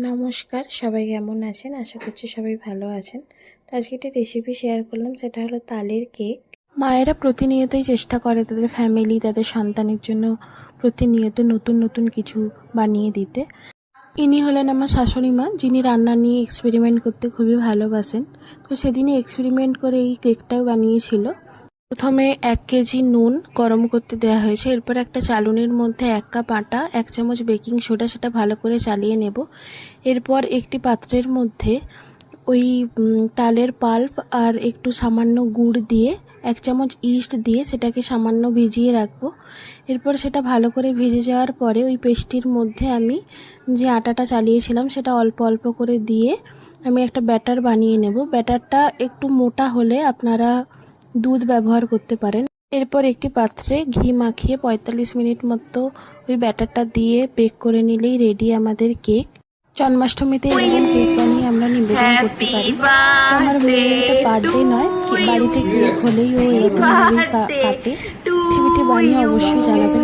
নমস্কার, সবাই কেমন আছেন? আশা করছি সবাই ভালো আছেন। তো আজকে একটা রেসিপি শেয়ার করলাম, সেটা হলো তালের কেক। মায়েরা প্রতিনিয়তই চেষ্টা করে তাদের ফ্যামিলি, তাদের সন্তানের জন্য প্রতিনিয়ত নতুন নতুন কিছু বানিয়ে দিতে। ইনি হলেন আমার শাশুড়ি মা, যিনি রান্না নিয়ে এক্সপেরিমেন্ট করতে খুবই ভালোবাসেন। তো সেদিনই এক্সপেরিমেন্ট করে এই কেকটাও বানিয়েছিল। প্রথমে 1 কেজি নুন গরম করতে দেওয়া হয়েছে। এরপর একটা চালনির মধ্যে 1 কাপ আটা, 1 চামচ বেকিং সোডা, সেটা ভালো করে চালিয়ে নেব। এরপর একটি পাত্রের মধ্যে ওই তালের পাল্প আর একটু সামান্য গুড় দিয়ে 1 চামচ ইস্ট দিয়ে সেটাকে সামান্য ভিজিয়ে রাখবো। এরপর সেটা ভালো করে ভিজে যাওয়ার পরে ওই পেস্টটির মধ্যে আমি যে আটাটা চালিয়েছিলাম সেটা অল্প অল্প করে দিয়ে আমি একটা ব্যাটার বানিয়ে নেব। ব্যাটারটা একটু মোটা হলে আপনারা দুধ ব্যবহার করতে পারেন। এরপর একটি পাত্রে ঘি মাখিয়ে 45 মিনিট মতো ওই ব্যাটারটা দিয়ে বেক করে নিলেই রেডি আমাদের কেক। জন্মাষ্টমীতে এরকম কেক বানিয়ে আমরা নিবেদন করতে পারি। তো আমার এটা বার্থডে নয়, বাড়িতে কেক হলেই ও এরকমভাবেই কাটে। রেসিপিটি বানিয়ে অবশ্যই জানাবেন।